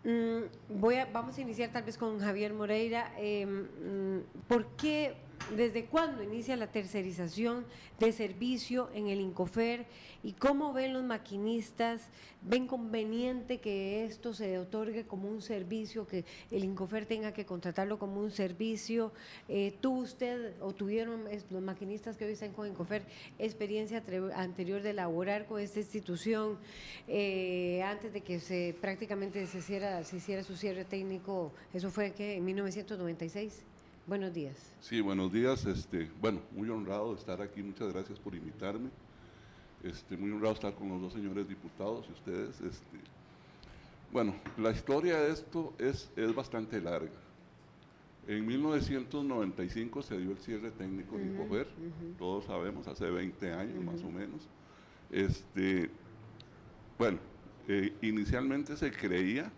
Vamos a iniciar tal vez con Javier Moreira. ¿Por qué, desde cuándo inicia la tercerización de servicio en el Incofer y cómo ven los maquinistas? ¿Ven conveniente que esto se otorgue como un servicio, que el Incofer tenga que contratarlo como un servicio? ¿Usted o tuvieron los maquinistas que hoy están con Incofer experiencia anterior de laborar con esta institución antes de que prácticamente se hiciera su cierre técnico? Eso fue que en 1996. Buenos días. Sí, buenos días. Bueno, muy honrado de estar aquí. Muchas gracias por invitarme. Muy honrado estar con los dos señores diputados y ustedes. Bueno, la historia de esto es bastante larga. En 1995 se dio el cierre técnico de Incofer, todos sabemos, hace 20 años más o menos. Bueno, inicialmente se creía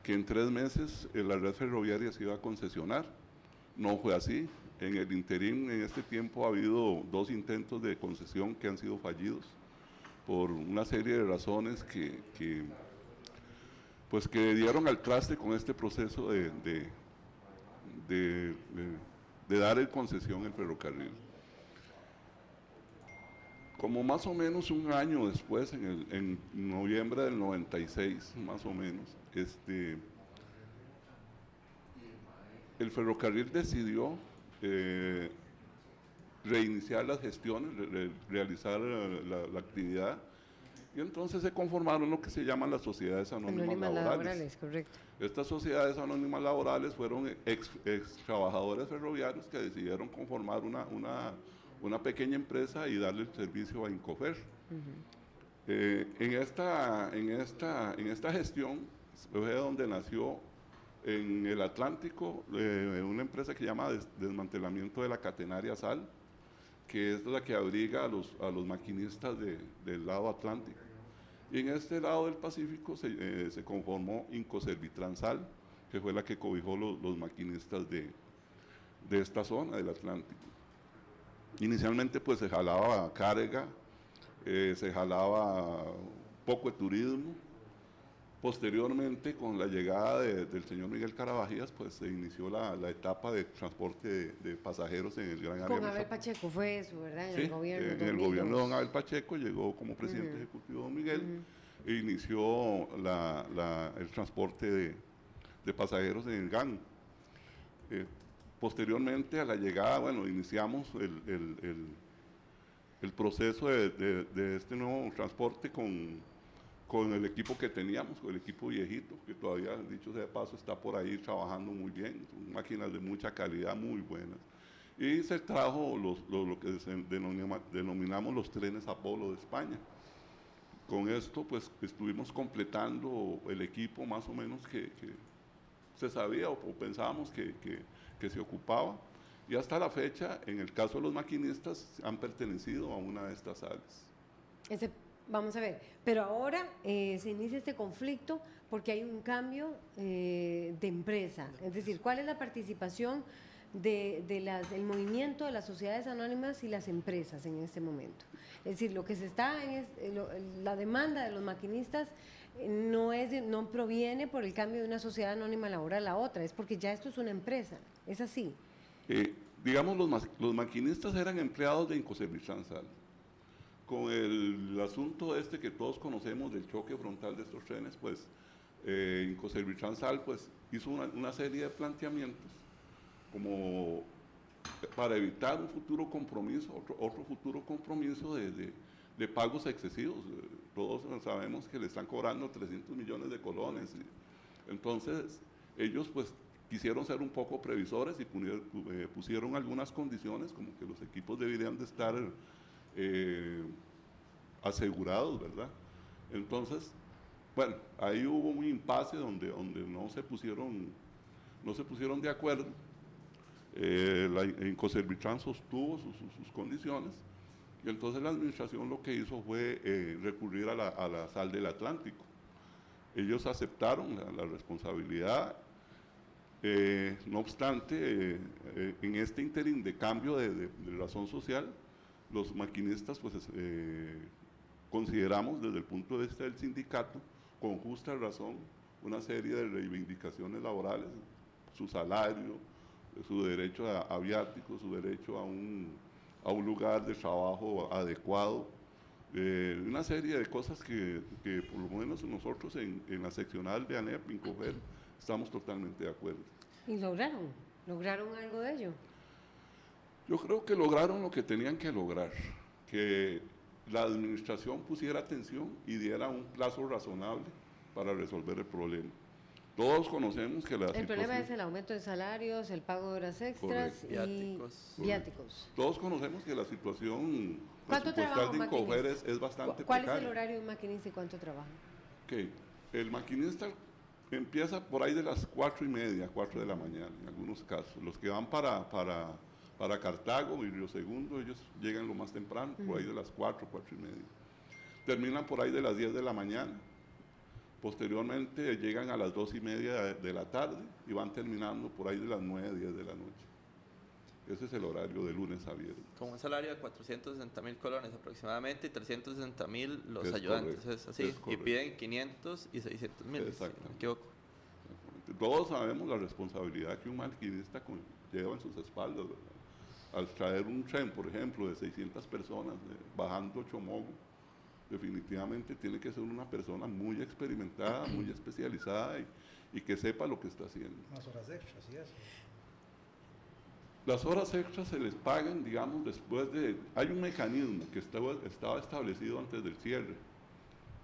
que en 3 meses la red ferroviaria se iba a concesionar. No fue así. En el interín, en este tiempo, ha habido 2 intentos de concesión que han sido fallidos por una serie de razones que dieron al traste con este proceso de dar en concesión el ferrocarril. Como más o menos un año después, en noviembre del 96, más o menos, el ferrocarril decidió reiniciar las gestiones, realizar la actividad, y entonces se conformaron lo que se llaman las sociedades anónimas laborales. Correcto. Estas sociedades anónimas laborales fueron ex trabajadores ferroviarios que decidieron conformar una pequeña empresa y darle el servicio a Incofer. En esta gestión fue donde nació en el Atlántico una empresa que se llama Desmantelamiento de la Catenaria Sal, que es la que abriga a los maquinistas del lado atlántico. Y en este lado del Pacífico se conformó Incoservitransal, que fue la que cobijó los maquinistas de esta zona del Atlántico. Inicialmente pues se jalaba carga, se jalaba poco de turismo. Posteriormente, con la llegada del señor Miguel Carabajías, pues se inició la etapa de transporte de pasajeros en el gran área. Con Abel Pacheco fue eso, ¿verdad? En sí, el gobierno. En el gobierno de don Abel Pacheco llegó como presidente ejecutivo don Miguel e inició el transporte de pasajeros en el GAN. Posteriormente a la llegada, bueno, iniciamos el proceso de este nuevo transporte con el equipo que teníamos, con el equipo viejito, que todavía, dicho sea de paso, está por ahí trabajando muy bien, son máquinas de mucha calidad, muy buenas. Y se trajo lo que denominamos los trenes Apolo de España. Con esto, pues, estuvimos completando el equipo más o menos que se sabía o pensábamos que se ocupaba. Y hasta la fecha, en el caso de los maquinistas, han pertenecido a una de estas áreas. Vamos a ver, pero ahora se inicia este conflicto porque hay un cambio de empresa. Es decir, ¿cuál es la participación del movimiento de las sociedades anónimas y las empresas en este momento? Es decir, lo que se está la demanda de los maquinistas no proviene por el cambio de una sociedad anónima laboral a otra, es porque ya esto es una empresa, ¿es así? Digamos, los maquinistas eran empleados de Incoservitransal. Con el asunto que todos conocemos del choque frontal de estos trenes, pues Incoservitransal pues hizo una serie de planteamientos como para evitar un futuro compromiso, otro futuro compromiso de pagos excesivos. Todos sabemos que le están cobrando 300 millones de colones. Entonces ellos pues quisieron ser un poco previsores y pusieron algunas condiciones, como que los equipos deberían de estar asegurados, ¿verdad? Entonces, bueno, ahí hubo un impasse donde no se pusieron de acuerdo. Incoservitrans sostuvo sus condiciones, y entonces la administración lo que hizo fue recurrir a la Sal del Atlántico. Ellos aceptaron la responsabilidad. No obstante, en este interín de cambio de razón social, los maquinistas pues consideramos desde el punto de vista del sindicato, con justa razón, una serie de reivindicaciones laborales, su salario, su derecho a viáticos, su derecho a un lugar de trabajo adecuado, una serie de cosas que por lo menos nosotros en la seccional de ANEP, Incofer, estamos totalmente de acuerdo. ¿Y lograron algo de ello? Yo creo que lograron lo que tenían que lograr, que la administración pusiera atención y diera un plazo razonable para resolver el problema. Todos conocemos que el problema es el aumento de salarios, el pago de horas extras. Correcto. Y viáticos. Todos conocemos que la situación presupuestal de Incofer es bastante ¿Cuál precaria. es el horario de un maquinista y cuánto trabaja? Okay. El maquinista empieza por ahí de las 4:30, 4 de la mañana, en algunos casos. Los que van para Cartago y Río Segundo, ellos llegan lo más temprano, por ahí de las 4, 4:30. Terminan por ahí de las 10 de la mañana. Posteriormente llegan a las 2:30 de la tarde y van terminando por ahí de las 9, 10 de la noche. Ese es el horario de lunes a viernes. Con un salario de 460,000 colones aproximadamente y 360,000 los Es ayudantes, correcto, es así. es Y correcto. piden 500 y 600,000, si no me equivoco. Todos sabemos la responsabilidad que un maquinista lleva en sus espaldas, ¿verdad? Al traer un tren, por ejemplo, de 600 personas, bajando Chomogo, definitivamente tiene que ser una persona muy experimentada, muy especializada y que sepa lo que está haciendo. Las horas extras y eso. Las horas extras se les pagan, digamos, después de... Hay un mecanismo que estaba establecido antes del cierre.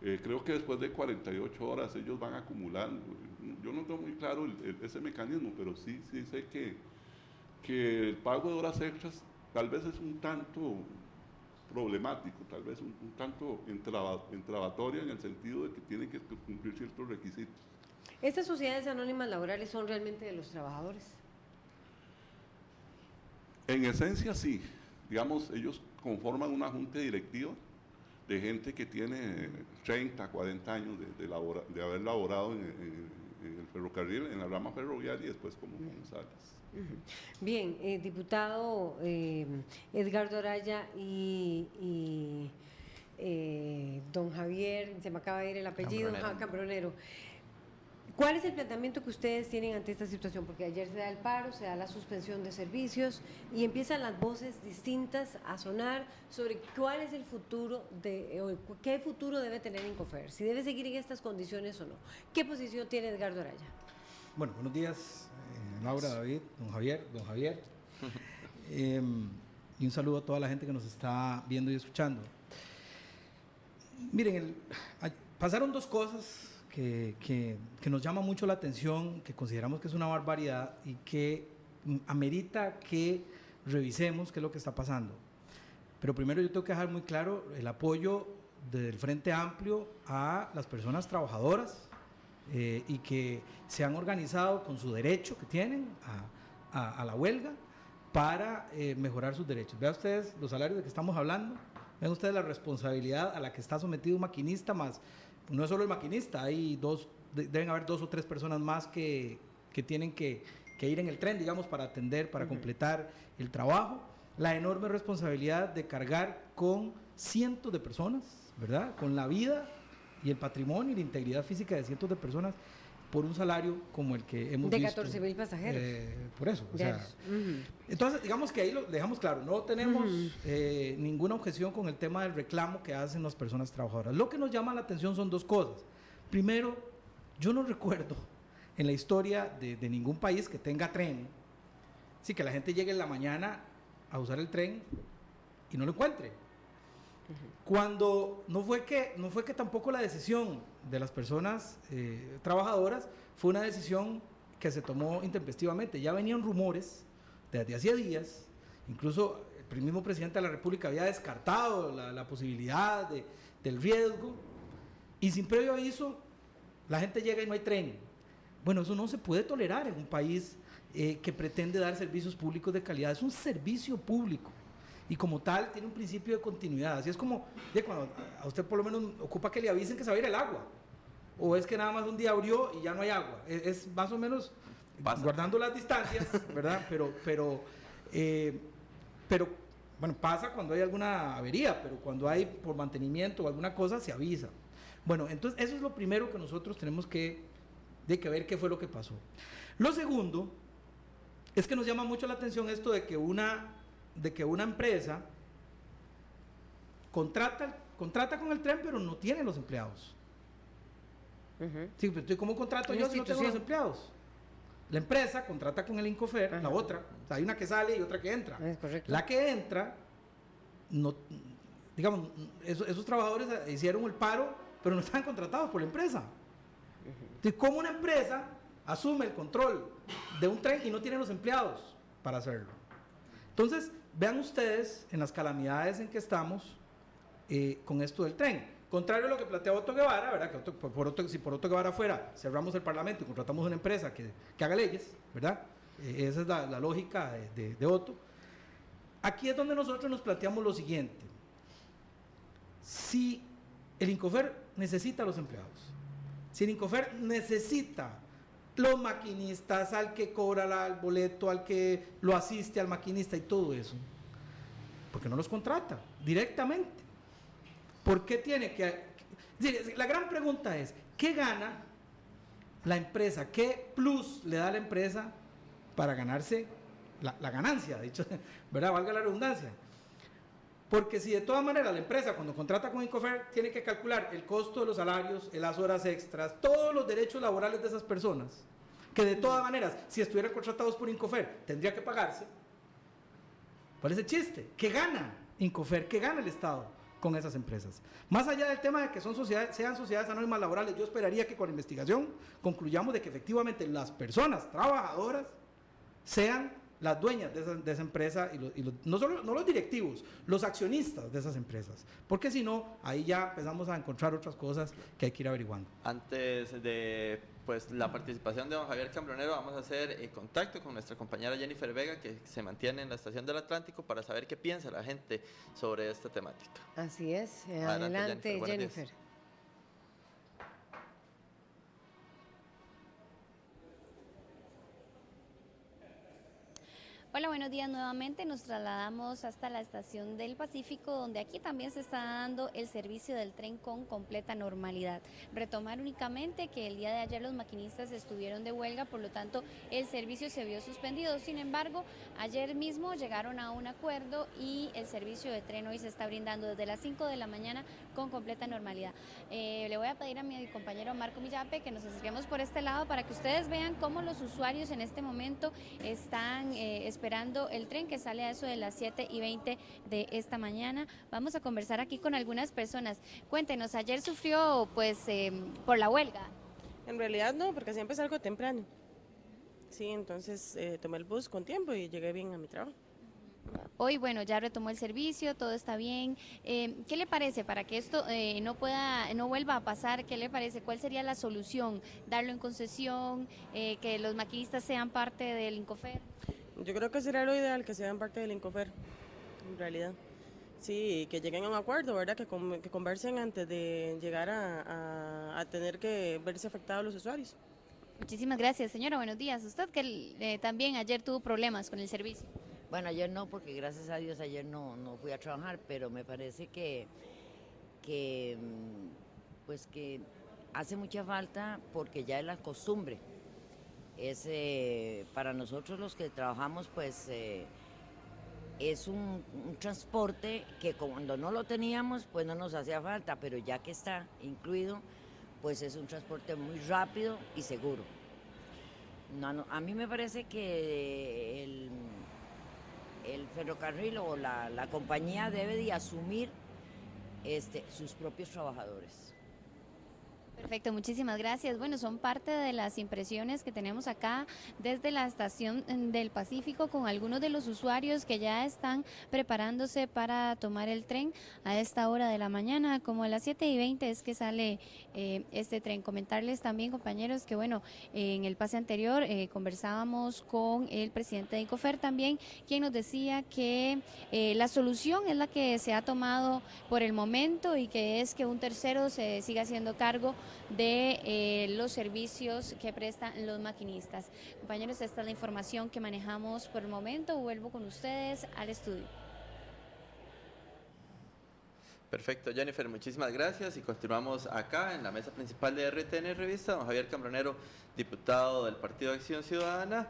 Creo que después de 48 horas ellos van acumulando. Yo no tengo muy claro ese mecanismo, pero sí sé que el pago de horas extras tal vez es un tanto problemático, tal vez un tanto entrabatoria en el sentido de que tienen que cumplir ciertos requisitos. ¿Estas sociedades anónimas laborales son realmente de los trabajadores? En esencia sí, digamos, ellos conforman una junta directiva de gente que tiene 30, 40 años de haber laborado en el ferrocarril, en la rama ferroviaria y después como comensales. Bien, diputado Edgardo Araya y don Javier, se me acaba de ir el apellido, Cambronero. ¿Cuál es el planteamiento que ustedes tienen ante esta situación? Porque ayer se da el paro, se da la suspensión de servicios y empiezan las voces distintas a sonar sobre cuál es el futuro, qué futuro debe tener Incofer, si debe seguir en estas condiciones o no. ¿Qué posición tiene Edgardo Araya? Bueno, buenos días, Laura, David, don Javier. Y un saludo a toda la gente que nos está viendo y escuchando. Miren, pasaron dos cosas que nos llama mucho la atención, que consideramos que es una barbaridad y que amerita que revisemos qué es lo que está pasando. Pero primero yo tengo que dejar muy claro el apoyo del Frente Amplio a las personas trabajadoras y que se han organizado con su derecho que tienen a la huelga para mejorar sus derechos. Vean ustedes los salarios de que estamos hablando, vean ustedes la responsabilidad a la que está sometido un maquinista más. No es solo el maquinista, deben haber 2 o 3 personas más que tienen que ir en el tren, digamos, para atender, para completar el trabajo. La enorme responsabilidad de cargar con cientos de personas, ¿verdad? Con la vida y el patrimonio y la integridad física de cientos de personas por un salario como el que hemos visto. De 14,000 pasajeros. Por eso. O sea, entonces, digamos que ahí lo dejamos claro. No tenemos ninguna objeción con el tema del reclamo que hacen las personas trabajadoras. Lo que nos llama la atención son dos cosas. Primero, yo no recuerdo en la historia de ningún país que tenga tren, sí, que la gente llegue en la mañana a usar el tren y no lo encuentre. Cuando no fue que tampoco la decisión de las personas trabajadoras fue una decisión que se tomó intempestivamente. Ya venían rumores desde hacía días, incluso el mismo presidente de la República había descartado la posibilidad del riesgo, y sin previo aviso la gente llega y no hay tren. Bueno, eso no se puede tolerar en un país que pretende dar servicios públicos de calidad. Es un servicio público y como tal tiene un principio de continuidad. Así es como cuando a usted por lo menos ocupa que le avisen que se va a ir el agua, o es que nada más un día abrió y ya no hay agua. Es más o menos guardando las distancias, ¿verdad? Pero bueno, pasa cuando hay alguna avería, pero cuando hay por mantenimiento o alguna cosa se avisa. Bueno, entonces eso es lo primero que nosotros tenemos que de que ver qué fue lo que pasó. Lo segundo es que nos llama mucho la atención esto de que una empresa contrata con el tren, pero no tiene los empleados. Sí, pero ¿cómo contrato yo si no tengo los empleados? La empresa contrata con el Incofer, la otra, o sea, hay una que sale y otra que entra. Es correcto. La que entra, no, digamos, esos trabajadores hicieron el paro, pero no estaban contratados por la empresa. Entonces, ¿cómo una empresa asume el control de un tren y no tiene los empleados para hacerlo? Entonces, vean ustedes en las calamidades en que estamos con esto del tren. Contrario a lo que plantea Otto Guevara, ¿verdad? Si por Otto Guevara fuera, cerramos el Parlamento y contratamos una empresa que haga leyes, ¿verdad? Esa es la lógica de Otto. Aquí es donde nosotros nos planteamos lo siguiente. Si el Incofer necesita a los empleados, si el Incofer necesita los maquinistas, al que cobra el boleto, al que lo asiste al maquinista y todo eso, ¿por qué no los contrata directamente? ¿Por qué tiene que...? La gran pregunta es, ¿qué gana la empresa? ¿Qué plus le da a la empresa para ganarse la ganancia? Dicho, ¿verdad? Valga la redundancia. Porque si de todas maneras la empresa cuando contrata con Incofer tiene que calcular el costo de los salarios, las horas extras, todos los derechos laborales de esas personas, que de todas maneras, si estuvieran contratados por Incofer, tendría que pagarse. ¿Cuál es el chiste? ¿Qué gana Incofer? ¿Qué gana el Estado con esas empresas? Más allá del tema de que sean sociedades anónimas laborales, yo esperaría que con la investigación concluyamos de que efectivamente las personas trabajadoras sean las dueñas de esa empresa no los directivos, los accionistas de esas empresas, porque si no, ahí ya empezamos a encontrar otras cosas que hay que ir averiguando. Antes de la participación de don Javier Cambronero, vamos a hacer contacto con nuestra compañera Jennifer Vega, que se mantiene en la estación del Atlántico, para saber qué piensa la gente sobre esta temática. Así es. Adelante, Jennifer. Hola, buenos días nuevamente. Nos trasladamos hasta la estación del Pacífico, donde aquí también se está dando el servicio del tren con completa normalidad. Retomar únicamente que el día de ayer los maquinistas estuvieron de huelga, por lo tanto el servicio se vio suspendido. Sin embargo, ayer mismo llegaron a un acuerdo y el servicio de tren hoy se está brindando desde las 5 de la mañana con completa normalidad. Le voy a pedir a mi compañero Marco Millape que nos acerquemos por este lado para que ustedes vean cómo los usuarios en este momento están esperando el tren que sale a eso de las 7:20 de esta mañana. Vamos a conversar aquí con algunas personas. Cuéntenos, ayer sufrió por la huelga. En realidad no, porque siempre salgo temprano. Sí, entonces tomé el bus con tiempo y llegué bien a mi trabajo. Hoy, bueno, ya retomó el servicio, todo está bien. ¿Qué le parece para que esto no vuelva a pasar? ¿Qué le parece? ¿Cuál sería la solución? ¿Darlo en concesión? ¿Que los maquinistas sean parte del Incofer? Yo creo que sería lo ideal que sean parte del Incofer, en realidad. Sí, que lleguen a un acuerdo, ¿verdad? Que conversen antes de llegar a tener que verse afectados los usuarios. Muchísimas gracias, señora. Buenos días. Usted que también ayer tuvo problemas con el servicio. Bueno, ayer no, porque gracias a Dios ayer no fui a trabajar, pero me parece que hace mucha falta porque ya es la costumbre. Para nosotros los que trabajamos, pues es un transporte que cuando no lo teníamos, pues no nos hacía falta, pero ya que está incluido, pues es un transporte muy rápido y seguro. A mí me parece que el ferrocarril o la compañía debe de asumir sus propios trabajadores. Perfecto, muchísimas gracias. Bueno, son parte de las impresiones que tenemos acá desde la estación del Pacífico con algunos de los usuarios que ya están preparándose para tomar el tren a esta hora de la mañana, como a las 7:20 es que sale este tren. Comentarles también, compañeros, que bueno, en el pase anterior conversábamos con el presidente de Incofer también, quien nos decía que la solución es la que se ha tomado por el momento y que es que un tercero se siga haciendo cargo de los servicios que prestan los maquinistas. Compañeros, esta es la información que manejamos por el momento. Vuelvo con ustedes al estudio. Perfecto, Jennifer, muchísimas gracias y continuamos acá en la mesa principal de RTN Revista. Don Javier Cambronero, diputado del Partido Acción Ciudadana.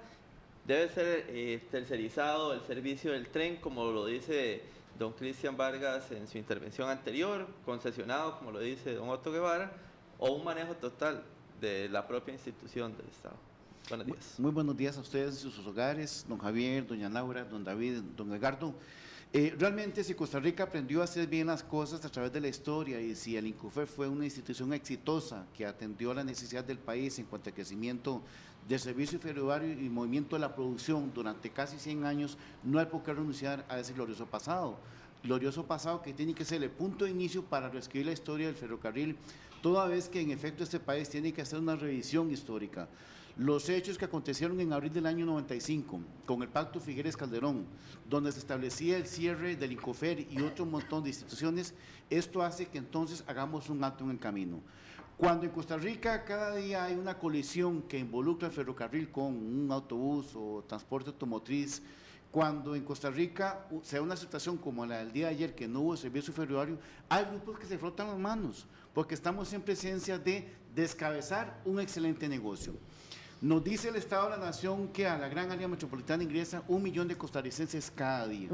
Debe ser tercerizado el servicio del tren, como lo dice don Cristian Vargas en su intervención anterior, concesionado, como lo dice don Otto Guevara, o un manejo total de la propia institución del Estado. Buenos días. Muy buenos días a ustedes en sus hogares, don Javier, doña Laura, don David, don Edgardo. Realmente, si Costa Rica aprendió a hacer bien las cosas a través de la historia y si el INCOFER fue una institución exitosa que atendió a la necesidad del país en cuanto al crecimiento del servicio ferroviario y movimiento de la producción durante casi 100 años, no hay por qué renunciar a ese glorioso pasado que tiene que ser el punto de inicio para reescribir la historia del ferrocarril, toda vez que en efecto este país tiene que hacer una revisión histórica. Los hechos que acontecieron en abril del año 95 con el Pacto Figueres-Calderón, donde se establecía el cierre del INCOFER y otro montón de instituciones, esto hace que entonces hagamos un alto en el camino. Cuando en Costa Rica cada día hay una colisión que involucra el ferrocarril con un autobús o transporte automotriz, cuando en Costa Rica se da una situación como la del día de ayer, que no hubo servicio ferroviario, hay grupos que se frotan las manos, porque estamos en presencia de descabezar un excelente negocio. Nos dice el Estado de la Nación que a la gran área metropolitana ingresa 1 millón de costarricenses cada día.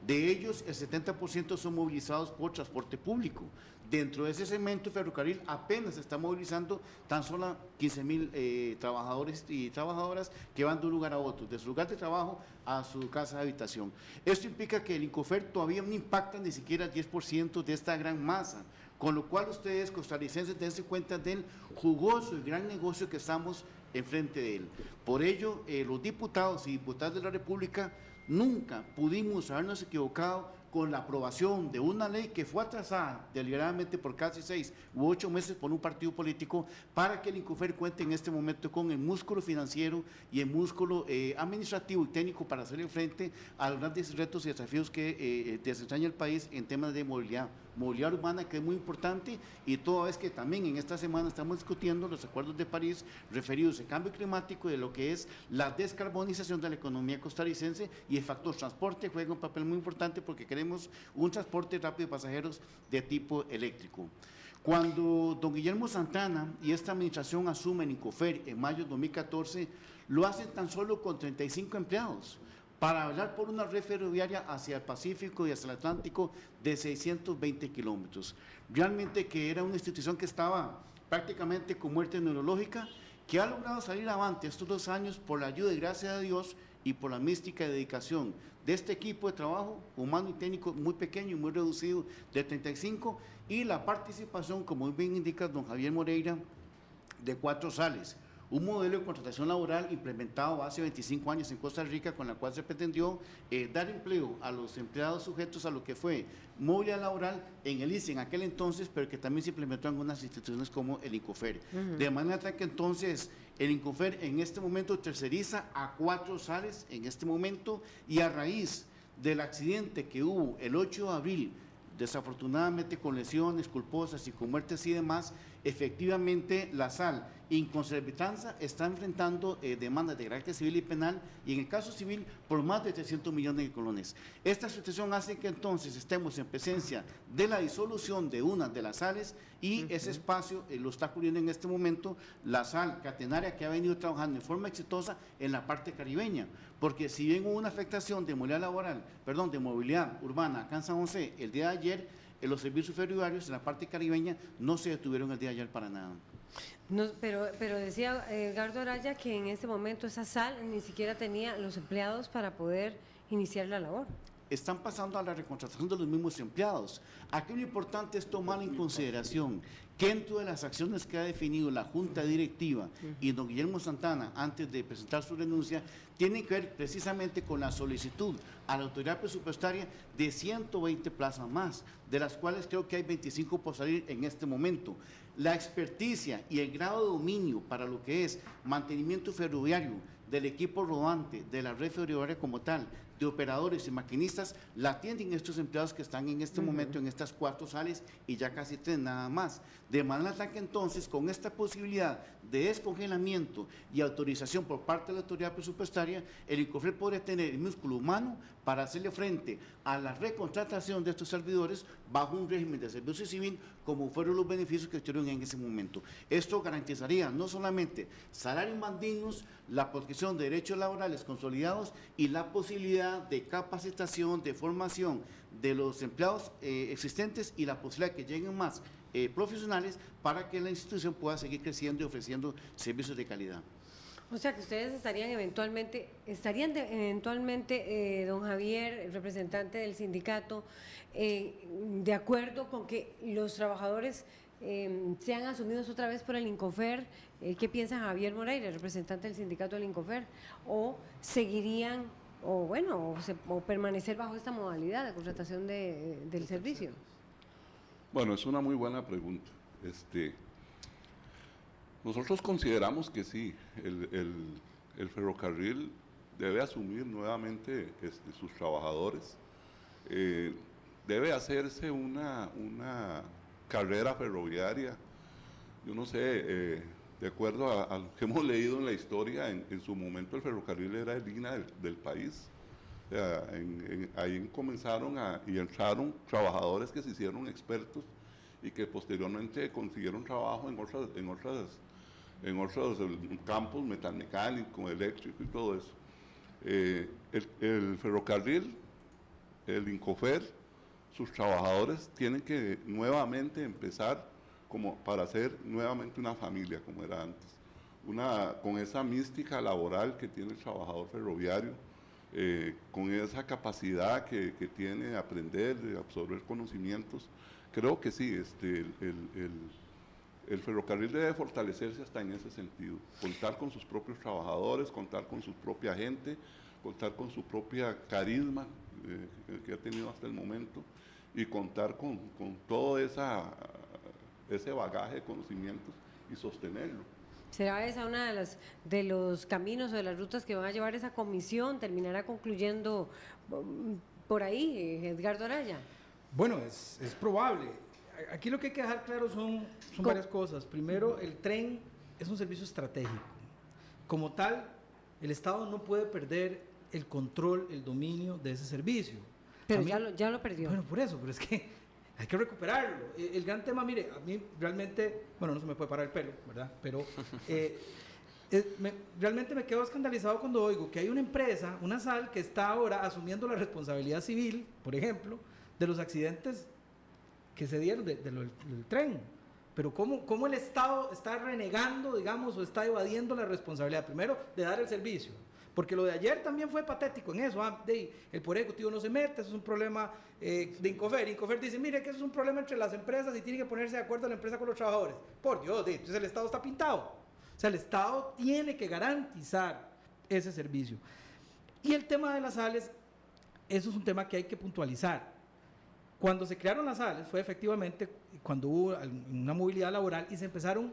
De ellos, el 70% son movilizados por transporte público. Dentro de ese segmento, ferrocarril apenas se está movilizando tan solo 15,000 trabajadores y trabajadoras que van de un lugar a otro, de su lugar de trabajo a su casa de habitación. Esto implica que el INCOFER todavía no impacta ni siquiera el 10% de esta gran masa, con lo cual ustedes, costarricenses, dense cuenta del jugoso y gran negocio que estamos enfrente de él. Por ello, los diputados y diputadas de la República nunca pudimos habernos equivocado con la aprobación de una ley que fue atrasada deliberadamente por casi 6 u 8 meses por un partido político para que el INCOFER cuente en este momento con el músculo financiero y el músculo administrativo y técnico para hacerle frente a los grandes retos y desafíos que desentraña el país en temas de movilidad urbana, que es muy importante, y toda vez que también en esta semana estamos discutiendo los acuerdos de París referidos al cambio climático y de lo que es la descarbonización de la economía costarricense, y el factor transporte juega un papel muy importante porque queremos un transporte rápido de pasajeros de tipo eléctrico. Cuando don Guillermo Santana y esta administración asumen INCOFER en mayo de 2014, lo hacen tan solo con 35 empleados, para velar por una red ferroviaria hacia el Pacífico y hacia el Atlántico de 620 kilómetros. Realmente que era una institución que estaba prácticamente con muerte neurológica, que ha logrado salir avante estos 2 años por la ayuda y gracias a Dios y por la mística y dedicación de este equipo de trabajo humano y técnico muy pequeño y muy reducido de 35, y la participación, como bien indica don Javier Moreira, de 4 sales. Un modelo de contratación laboral implementado hace 25 años en Costa Rica, con la cual se pretendió dar empleo a los empleados sujetos a lo que fue movilidad laboral en el ICE en aquel entonces, pero que también se implementó en algunas instituciones como el INCOFER. De manera que entonces el INCOFER en este momento terceriza a 4 sales en este momento, y a raíz del accidente que hubo el 8 de abril, desafortunadamente con lesiones culposas y con muertes y demás, efectivamente la SAL Inconservitanza está enfrentando demandas de carácter civil y penal, y en el caso civil por más de 300 millones de colones. Esta situación hace que entonces estemos en presencia de la disolución de una de las sales, y ese espacio lo está cubriendo en este momento la SAL Catenaria, que ha venido trabajando en forma exitosa en la parte caribeña, porque si bien hubo una afectación de movilidad de movilidad urbana acá en San José el día de ayer, los servicios ferroviarios en la parte caribeña no se detuvieron el día de ayer para nada. No, pero decía Edgardo Araya que en este momento esa SAL ni siquiera tenía los empleados para poder iniciar la labor. Están pasando a la recontratación de los mismos empleados. Aquí lo importante es tomar en consideración que dentro de las acciones que ha definido la Junta Directiva y don Guillermo Santana antes de presentar su renuncia, tienen que ver precisamente con la solicitud a la autoridad presupuestaria de 120 plazas más, de las cuales creo que hay 25 por salir en este momento. La experticia y el grado de dominio para lo que es mantenimiento ferroviario del equipo rodante, de la red ferroviaria como tal, de operadores y maquinistas, la atienden estos empleados que están en este momento en estas 4 salas y ya casi 3 nada más. De manera tal que entonces, con esta posibilidad de descongelamiento y autorización por parte de la autoridad presupuestaria, el INCOFER podría tener el músculo humano para hacerle frente a la recontratación de estos servidores bajo un régimen de servicio civil, como fueron los beneficios que tuvieron en ese momento. Esto garantizaría no solamente salarios más dignos, la protección de derechos laborales consolidados y la posibilidad de capacitación, de formación de los empleados existentes y la posibilidad de que lleguen más profesionales para que la institución pueda seguir creciendo y ofreciendo servicios de calidad. O sea que ustedes estarían eventualmente, don Javier, el representante del sindicato, de acuerdo con que los trabajadores sean asumidos otra vez por el INCOFER. ¿Qué piensa Javier Moreira, el representante del sindicato del INCOFER? ¿O seguirían, o permanecer bajo esta modalidad de contratación del servicio? Bueno, es una muy buena pregunta. Nosotros consideramos que sí, el ferrocarril debe asumir nuevamente sus trabajadores, debe hacerse una carrera ferroviaria. Yo no sé, de acuerdo a lo que hemos leído en la historia, en su momento el ferrocarril era el INA del país. O sea, ahí comenzaron y entraron trabajadores que se hicieron expertos y que posteriormente consiguieron trabajo en otros campos, metalmecánico, eléctrico y todo eso. El ferrocarril, el INCOFER, sus trabajadores tienen que nuevamente empezar para hacer nuevamente una familia como era antes, con esa mística laboral que tiene el trabajador ferroviario, con esa capacidad que tiene de aprender, de absorber conocimientos. Creo que sí, el ferrocarril debe fortalecerse hasta en ese sentido, contar con sus propios trabajadores, contar con su propia gente, contar con su propia carisma que ha tenido hasta el momento y contar con todo ese bagaje de conocimientos y sostenerlo. ¿Será esa una de los caminos o de las rutas que van a llevar esa comisión? ¿Terminará concluyendo por ahí, Edgardo Araya? Bueno, es probable. Aquí lo que hay que dejar claro son varias cosas. Primero, el tren es un servicio estratégico. Como tal, el Estado no puede perder el control, el dominio de ese servicio. Pero ya lo perdió. Bueno, por eso, pero es que hay que recuperarlo. El gran tema, mire, a mí realmente, bueno, no se me puede parar el pelo, ¿verdad? Pero realmente me quedo escandalizado cuando oigo que hay una empresa, una SAL, que está ahora asumiendo la responsabilidad civil, por ejemplo, de los accidentes que se dieron del tren. Pero ¿cómo el Estado está renegando, digamos, o está evadiendo la responsabilidad, primero, de dar el servicio? Porque lo de ayer también fue patético en eso. El Poder Ejecutivo no se mete, eso es un problema de INCOFER. INCOFER dice, mire, que eso es un problema entre las empresas y tiene que ponerse de acuerdo la empresa con los trabajadores. Por Dios, entonces el Estado está pintado. O sea, el Estado tiene que garantizar ese servicio. Y el tema de las sales, eso es un tema que hay que puntualizar. Cuando se crearon las sales fue efectivamente cuando hubo una movilidad laboral y se empezaron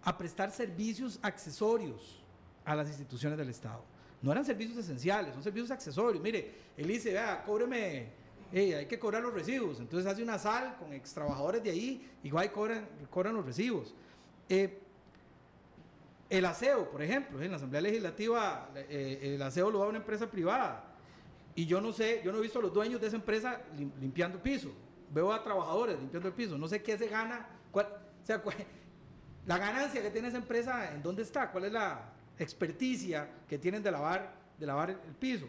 a prestar servicios accesorios a las instituciones del Estado. No eran servicios esenciales, son servicios accesorios. Mire, él dice, vea, cóbreme, hay que cobrar los recibos. Entonces hace una sal con ex trabajadores de ahí, igual cobran los recibos. El aseo, por ejemplo, en la Asamblea Legislativa, el aseo lo da una empresa privada. Y yo no sé, yo no he visto a los dueños de esa empresa limpiando el piso. Veo a trabajadores limpiando el piso. No sé qué se gana, la ganancia que tiene esa empresa, ¿en dónde está? ¿Cuál es la experticia que tienen de lavar el piso?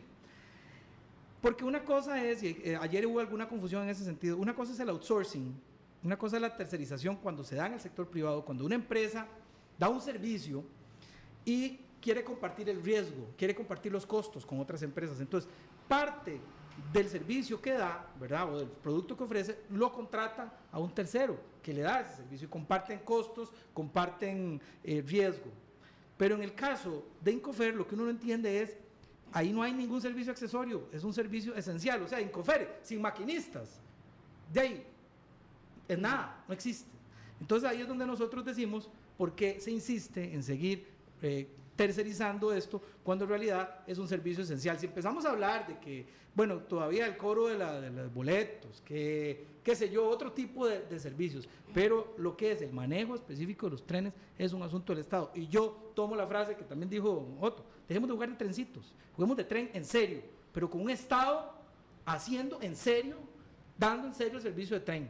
Porque una cosa es, y ayer hubo alguna confusión en ese sentido, una cosa es el outsourcing, una cosa es la tercerización cuando se da en el sector privado, cuando una empresa da un servicio y quiere compartir el riesgo, quiere compartir los costos con otras empresas. Entonces, parte del servicio que da, ¿verdad?, o del producto que ofrece, lo contrata a un tercero que le da ese servicio y comparten costos, comparten riesgo. Pero en el caso de INCOFER, lo que uno no entiende es, ahí no hay ningún servicio accesorio, es un servicio esencial. O sea, INCOFER, sin maquinistas, de ahí, es nada, no existe. Entonces ahí es donde nosotros decimos, ¿por qué se insiste en seguir tercerizando esto cuando en realidad es un servicio esencial. Si empezamos a hablar de que, bueno, todavía el cobro de los boletos, que qué sé yo, otro tipo de servicios, pero lo que es el manejo específico de los trenes es un asunto del Estado. Y yo tomo la frase que también dijo Otto, dejemos de jugar de trencitos, juguemos de tren en serio, pero con un Estado haciendo en serio, dando en serio el servicio de tren,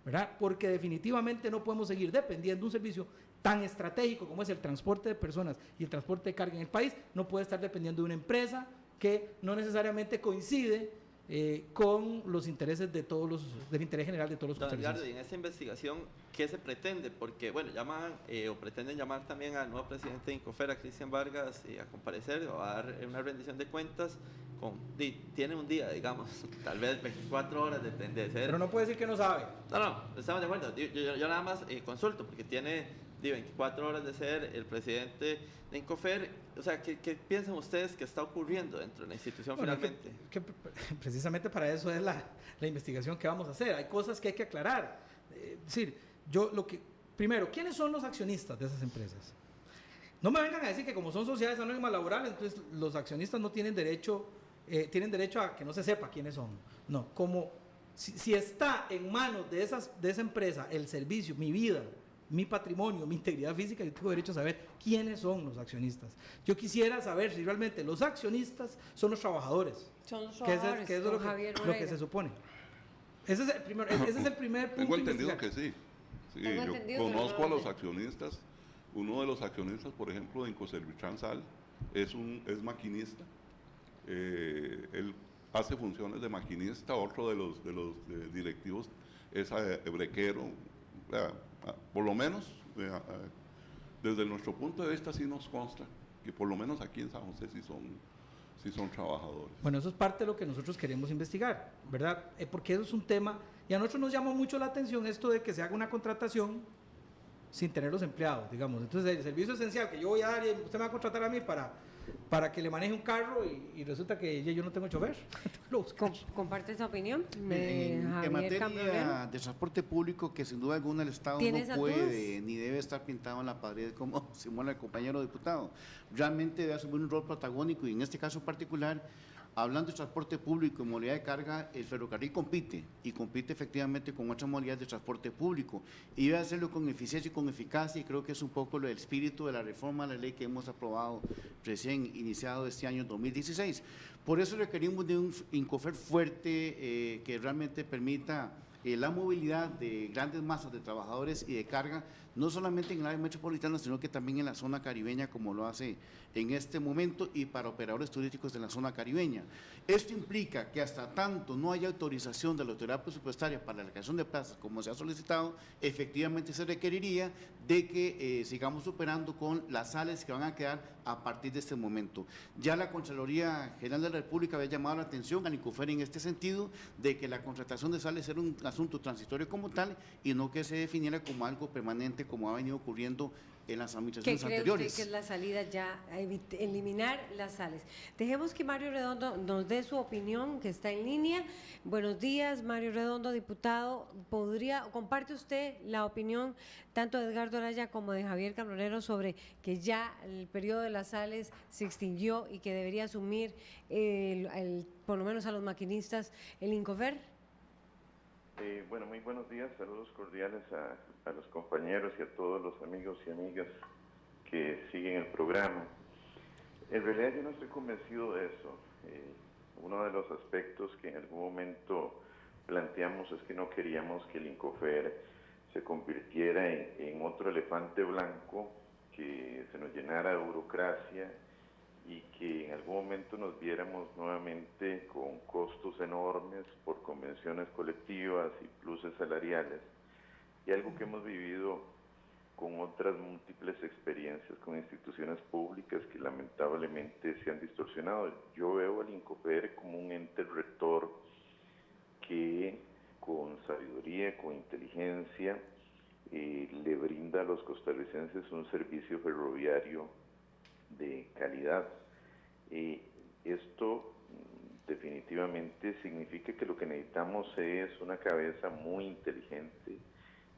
¿verdad? Porque definitivamente no podemos seguir dependiendo de un servicio tan estratégico como es el transporte de personas y el transporte de carga en el país. No puede estar dependiendo de una empresa que no necesariamente coincide con los intereses de del interés general de todos los costarricenses. Don Edgardo, y en esa investigación, ¿qué se pretende? Porque, bueno, llaman o pretenden llamar también al nuevo presidente de Incofer, a Cristian Vargas, a comparecer o a dar una rendición de cuentas. Tiene un día, digamos, tal vez 24 horas de ser. Pero no puede decir que no sabe. No, estamos de acuerdo. Yo nada más consulto, porque tiene 24 horas de ser el presidente de Incofer. O sea, ¿qué piensan ustedes que está ocurriendo dentro de la institución finalmente? Que precisamente para eso es la investigación que vamos a hacer. Hay cosas que hay que aclarar. Es decir, primero, ¿quiénes son los accionistas de esas empresas? No me vengan a decir que como son sociedades anónimas laborales, entonces los accionistas no tienen derecho a que no se sepa quiénes son. No, como si está en manos de esa empresa el servicio, mi vida, mi patrimonio, mi integridad física, yo tengo derecho a saber quiénes son los accionistas. Yo quisiera saber si realmente los accionistas son los trabajadores. Son los trabajadores, que es lo que se supone. Ese es el primer punto. Tengo entendido que sí. Tengo Yo entendido que conozco no, a los accionistas. Uno de los accionistas, por ejemplo, de Incoservitran Sal, es maquinista. Él hace funciones de maquinista. Otro de los directivos es brequero. Por lo menos, desde nuestro punto de vista, sí nos consta que por lo menos aquí en San José sí son trabajadores. Bueno, eso es parte de lo que nosotros queremos investigar, ¿verdad? Porque eso es un tema, y a nosotros nos llama mucho la atención esto de que se haga una contratación sin tener los empleados, digamos. Entonces, el servicio esencial que yo voy a dar, y usted me va a contratar a mí para que le maneje un carro y resulta que yo no tengo chofer. ¿Comparte esa opinión? En Javier materia Cambronero. de transporte público, que sin duda alguna el Estado no puede ni debe estar pintado en la pared como simula el compañero diputado. Realmente debe asumir un rol protagónico, y en este caso particular, hablando de transporte público y modalidad de carga, el ferrocarril compite efectivamente con otras modalidades de transporte público, y debe hacerlo con eficiencia y con eficacia, y creo que es un poco el espíritu de la reforma a la ley que hemos aprobado recién iniciado este año 2016. Por eso requerimos de un Incofer fuerte que realmente permita la movilidad de grandes masas de trabajadores y de carga, no solamente en el área metropolitana, sino que también en la zona caribeña, como lo hace en este momento, y para operadores turísticos de la zona caribeña. Esto implica que hasta tanto no haya autorización de la autoridad presupuestaria para la creación de plazas, como se ha solicitado, efectivamente se requeriría de que sigamos operando con las sales que van a quedar a partir de este momento. Ya la Contraloría General de la República había llamado la atención al Incofer en este sentido, de que la contratación de sales era un asunto transitorio como tal, y no que se definiera como algo permanente, como ha venido ocurriendo en las administraciones anteriores. ¿Qué cree usted que es la salida ya a eliminar las sales? Dejemos que Mario Redondo nos dé su opinión, que está en línea. Buenos días, Mario Redondo, diputado. ¿Comparte usted la opinión tanto de Edgardo Araya como de Javier Cambronero sobre que ya el periodo de las sales se extinguió y que debería asumir por lo menos a los maquinistas el Incofer? Bueno, muy buenos días, saludos cordiales a los compañeros y a todos los amigos y amigas que siguen el programa. En realidad yo no estoy convencido de eso. Uno de los aspectos que en algún momento planteamos es que no queríamos que el Incofer se convirtiera en otro elefante blanco, que se nos llenara de burocracia y que en algún momento nos viéramos nuevamente con costos enormes por convenciones colectivas y pluses salariales, y algo que hemos vivido con otras múltiples experiencias con instituciones públicas que lamentablemente se han distorsionado. Yo veo al Incofer como un ente rector que con sabiduría, con inteligencia, le brinda a los costarricenses un servicio ferroviario de calidad. Esto definitivamente significa que lo que necesitamos es una cabeza muy inteligente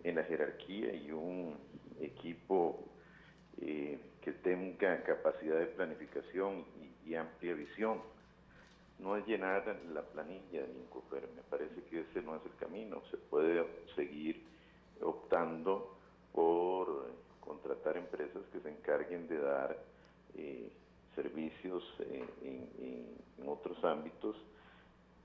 en la jerarquía y un equipo que tenga capacidad de planificación y amplia visión. No es llenar la planilla del INCOFER, me parece que ese no es el camino. Se puede seguir optando por contratar empresas que se encarguen de dar servicios en otros ámbitos,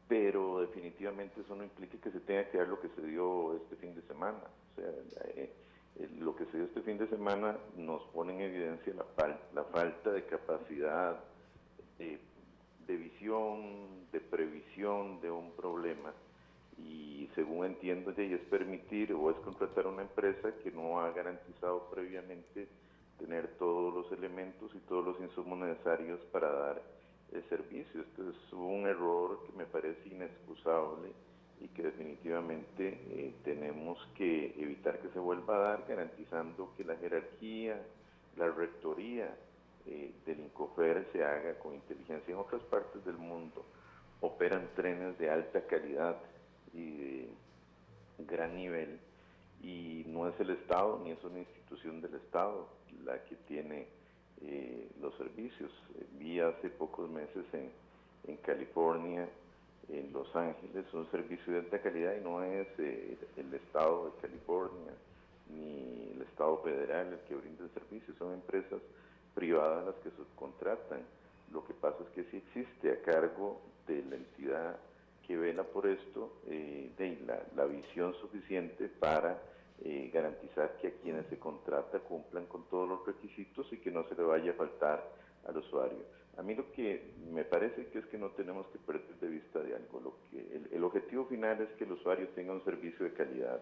pero definitivamente eso no implica que se tenga que dar lo que se dio este fin de semana. O sea, lo que se dio este fin de semana nos pone en evidencia la falta de capacidad de visión, de previsión de un problema, y según entiendo ya es permitir o es contratar a una empresa que no ha garantizado previamente tener todos los elementos y todos los insumos necesarios para dar el servicio. Esto es un error que me parece inexcusable y que definitivamente tenemos que evitar que se vuelva a dar, garantizando que la jerarquía, la rectoría del INCOFER se haga con inteligencia. En otras partes del mundo operan trenes de alta calidad y de gran nivel, y no es el Estado ni es una institución del Estado la que tiene los servicios. Vi hace pocos meses en California, en Los Ángeles, un servicio de alta calidad, y no es el Estado de California ni el Estado federal el que brinda el servicio, son empresas privadas las que subcontratan. Lo que pasa es que sí existe a cargo de la entidad que vela por esto la visión suficiente para garantizar que a quienes se contrata cumplan con todos los requisitos y que no se le vaya a faltar al usuario. A mí lo que me parece que es que no tenemos que perder de vista de algo. El objetivo final es que el usuario tenga un servicio de calidad.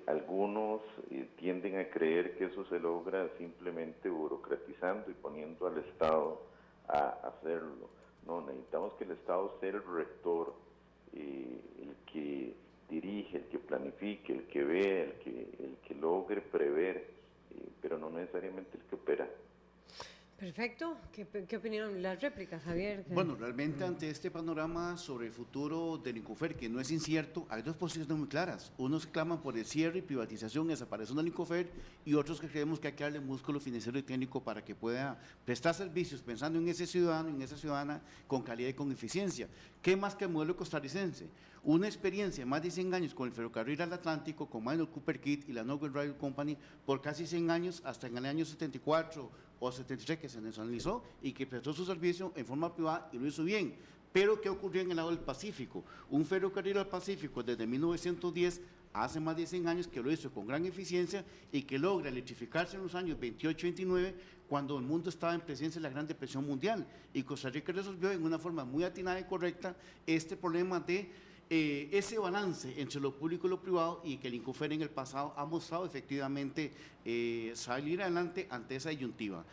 Algunos tienden a creer que eso se logra simplemente burocratizando y poniendo al Estado a hacerlo. No, necesitamos que el Estado sea el rector, el que dirige, el que planifique, el que vea, el que logre prever, pero no necesariamente el que opera. Perfecto. ¿Qué opinión? Las réplicas, Javier. Bueno, realmente ante este panorama sobre el futuro del INCOFER, que no es incierto, hay dos posiciones muy claras. Unos que claman por el cierre y privatización y desaparición del INCOFER, y otros que creemos que hay que darle músculo financiero y técnico para que pueda prestar servicios pensando en ese ciudadano, en esa ciudadana, con calidad y con eficiencia. ¿Qué más que el modelo costarricense? Una experiencia de más de 100 años con el ferrocarril al Atlántico, con Minor Cooper Kidd y la Northern Rail Company, por casi 100 años, hasta en el año 74 o 73, que se nacionalizó y que prestó su servicio en forma privada y lo hizo bien. Pero ¿qué ocurrió en el lado del Pacífico? Un ferrocarril al Pacífico desde 1910, hace más de 100 años, que lo hizo con gran eficiencia y que logra electrificarse en los años 28-29, cuando el mundo estaba en presencia de la Gran Depresión Mundial, y Costa Rica resolvió en una forma muy atinada y correcta este problema de ese balance entre lo público y lo privado, y que el INCOFER en el pasado ha mostrado efectivamente salir adelante ante esa disyuntiva.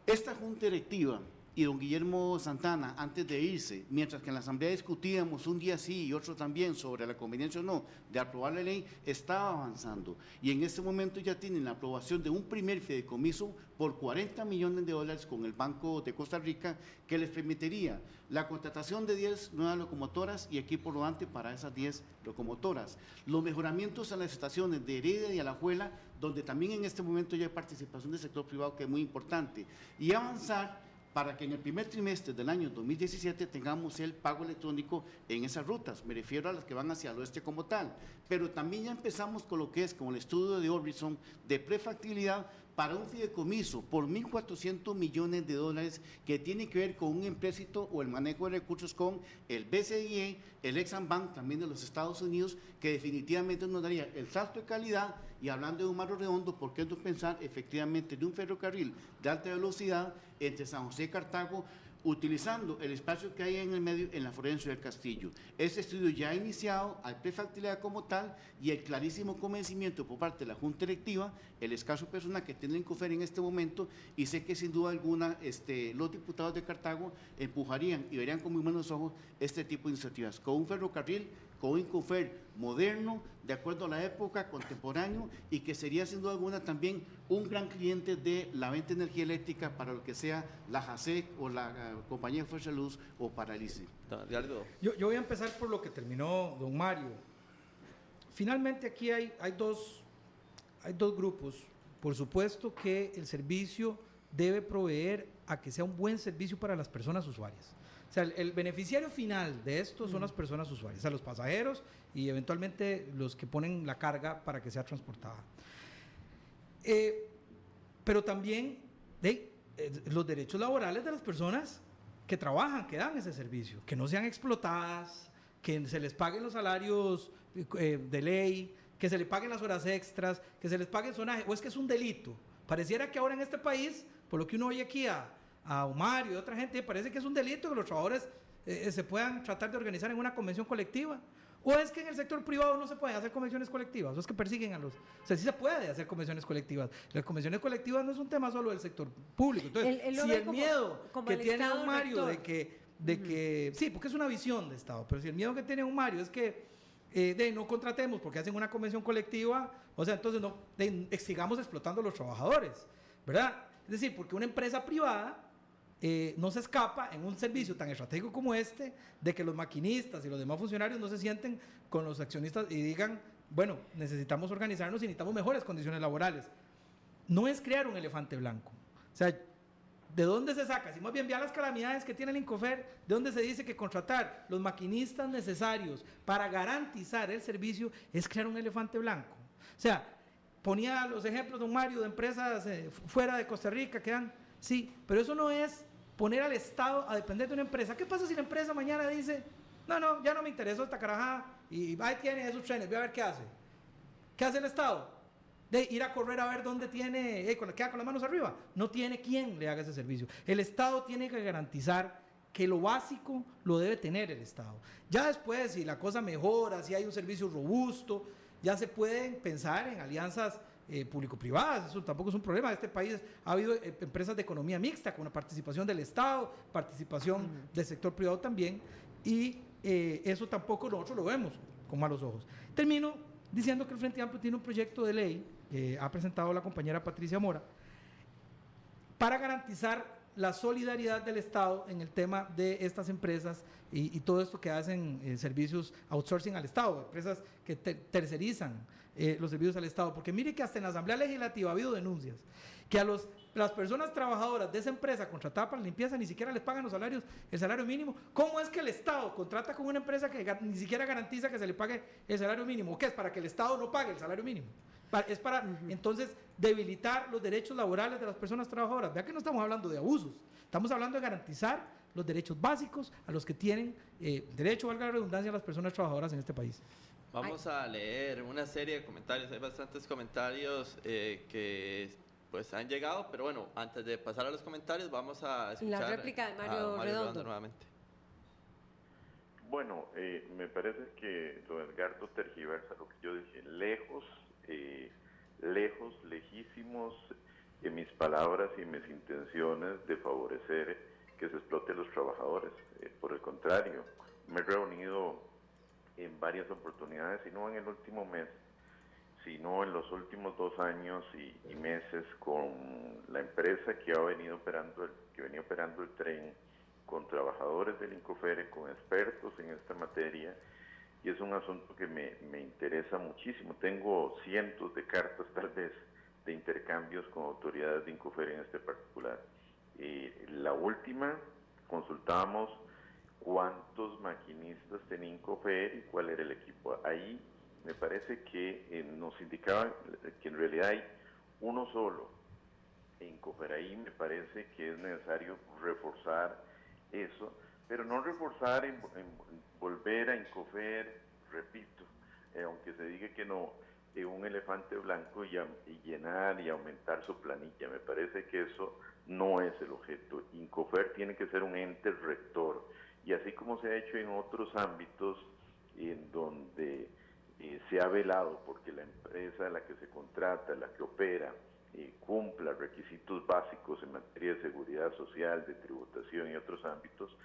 Esta junta directiva y don Guillermo Santana, antes de irse, mientras que en la Asamblea discutíamos un día sí y otro también sobre la conveniencia o no de aprobar la ley, estaba avanzando, y en este momento ya tienen la aprobación de un primer fideicomiso por $40 millones con el Banco de Costa Rica, que les permitiría la contratación de 10 nuevas locomotoras y equipo rodante para esas 10 locomotoras, los mejoramientos a las estaciones de Heredia y Alajuela, donde también en este momento ya hay participación del sector privado, que es muy importante, y avanzar para que en el primer trimestre del año 2017 tengamos el pago electrónico en esas rutas. Me refiero a las que van hacia el oeste como tal, pero también ya empezamos con lo que es como el estudio de Orbison de prefactibilidad para un fideicomiso por $1.400 millones, que tiene que ver con un empréstito o el manejo de recursos con el BCIE, el Exim Bank también de los Estados Unidos, que definitivamente nos daría el salto de calidad. Y hablando de un mar redondo, ¿por qué no pensar efectivamente de un ferrocarril de alta velocidad entre San José y Cartago, utilizando el espacio que hay en el medio en la Florencio del Castillo? Este estudio ya ha iniciado, hay prefactibilidad como tal, y el clarísimo convencimiento por parte de la Junta Directiva, el escaso personal que tiene el INCOFER en este momento, y sé que sin duda alguna los diputados de Cartago empujarían y verían con muy buenos ojos este tipo de iniciativas, con un ferrocarril, con un INCOFER moderno, de acuerdo a la época, contemporáneo, y que sería sin duda alguna también un gran cliente de la venta de energía eléctrica para lo que sea la JASEC o la Compañía de Fuerza de Luz o para el ICE. Yo voy a empezar por lo que terminó don Mario. Finalmente aquí hay dos grupos Por supuesto que el servicio debe proveer a que sea un buen servicio para las personas usuarias. O sea, el beneficiario final de esto son las personas usuarias, o sea, los pasajeros y eventualmente los que ponen la carga para que sea transportada. Pero también los derechos laborales de las personas que trabajan, que dan ese servicio, que no sean explotadas, que se les paguen los salarios de ley, que se les paguen las horas extras, que se les pague el zonaje, o es que es un delito. Pareciera que ahora en este país, por lo que uno oye aquí a Omar y a otra gente, parece que es un delito que los trabajadores se puedan tratar de organizar en una convención colectiva. ¿O es que en el sector privado no se pueden hacer convenciones colectivas? ¿O es que persiguen a los...? O sea, sí se puede hacer convenciones colectivas. Las convenciones colectivas no es un tema solo del sector público. Entonces, si el miedo que tiene un Mario de que... Sí, porque es una visión de Estado, pero si el miedo que tiene un Mario es que no contratemos porque hacen una convención colectiva, o sea, entonces no sigamos explotando a los trabajadores, ¿verdad? Es decir, porque una empresa privada no se escapa en un servicio tan estratégico como este de que los maquinistas y los demás funcionarios no se sienten con los accionistas y digan, bueno, necesitamos organizarnos y necesitamos mejores condiciones laborales. No es crear un elefante blanco. O sea, ¿de dónde se saca? Si más bien vea las calamidades que tiene el Incofer, ¿de dónde se dice que contratar los maquinistas necesarios para garantizar el servicio es crear un elefante blanco? O sea, ponía los ejemplos de un Mario de empresas fuera de Costa Rica que dan, sí, pero eso no es poner al Estado a depender de una empresa. ¿Qué pasa si la empresa mañana dice, no, ya no me interesa esta carajada y ahí tiene esos trenes, voy a ver qué hace? ¿Qué hace el Estado? De ir a correr a ver dónde tiene, queda con las manos arriba. No tiene quien le haga ese servicio. El Estado tiene que garantizar que lo básico lo debe tener el Estado. Ya después, si la cosa mejora, si hay un servicio robusto, ya se pueden pensar en alianzas público-privadas. Eso tampoco es un problema. En este país ha habido empresas de economía mixta con la participación del Estado, participación del sector privado también, y eso tampoco nosotros lo vemos con malos ojos. Termino diciendo que el Frente Amplio tiene un proyecto de ley que ha presentado la compañera Patricia Mora para garantizar la solidaridad del Estado en el tema de estas empresas y todo esto que hacen servicios outsourcing al Estado, empresas que tercerizan los servicios al Estado, porque mire que hasta en la Asamblea Legislativa ha habido denuncias que a las personas trabajadoras de esa empresa contratada para la limpieza ni siquiera les pagan los salarios, el salario mínimo. ¿Cómo es que el Estado contrata con una empresa que ni siquiera garantiza que se le pague el salario mínimo? ¿Qué es? ¿Para que el Estado no pague el salario mínimo? Es para entonces debilitar los derechos laborales de las personas trabajadoras. Vea que no estamos hablando de abusos, estamos hablando de garantizar los derechos básicos a los que tienen derecho, valga la redundancia, las personas trabajadoras en este país. Vamos a leer una serie de comentarios. Hay bastantes comentarios que pues han llegado, pero bueno, antes de pasar a los comentarios vamos a escuchar la réplica de Mario Redondo nuevamente. Bueno, me parece que don Edgardo tergiversa lo que yo dije. Lejos, lejísimos de mis palabras y mis intenciones de favorecer que se explote a los trabajadores. Por el contrario, me he reunido en varias oportunidades, y no en el último mes, sino en los últimos 2 años y meses, con la empresa que venía operando el tren, con trabajadores del Incofere, con expertos en esta materia, y es un asunto que me interesa muchísimo. Tengo cientos de cartas, tal vez, de intercambios con autoridades de Incofere en este particular. La última, consultábamos cuántos maquinistas tenía Incofer y cuál era el equipo. Ahí me parece que nos indicaban que en realidad hay uno solo en Incofer. Ahí me parece que es necesario reforzar eso, pero no reforzar en volver a Incofer, repito, aunque se diga que no, un elefante blanco y llenar y aumentar su planilla. Me parece que eso no es el objeto. Incofer tiene que ser un ente rector, y así como se ha hecho en otros ámbitos en donde se ha velado porque la empresa a la que se contrata, la que opera, cumpla requisitos básicos en materia de seguridad social, de tributación y otros ámbitos,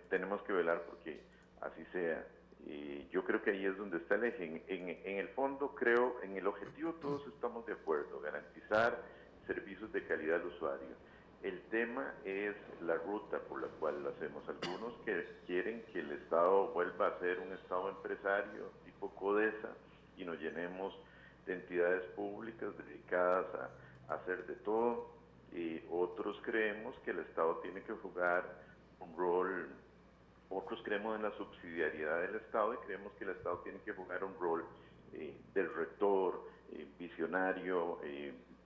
tenemos que velar porque así sea. Yo creo que ahí es donde está el eje. En el fondo, creo, en el objetivo todos estamos de acuerdo, garantizar servicios de calidad al usuario. El tema es la ruta por la cual lo hacemos. Algunos que quieren que el Estado vuelva a ser un Estado empresario tipo CODESA y nos llenemos de entidades públicas dedicadas a hacer de todo, y otros creemos que el Estado tiene que jugar un rol, otros creemos en la subsidiariedad del Estado y creemos que el Estado tiene que jugar un rol del rector, visionario,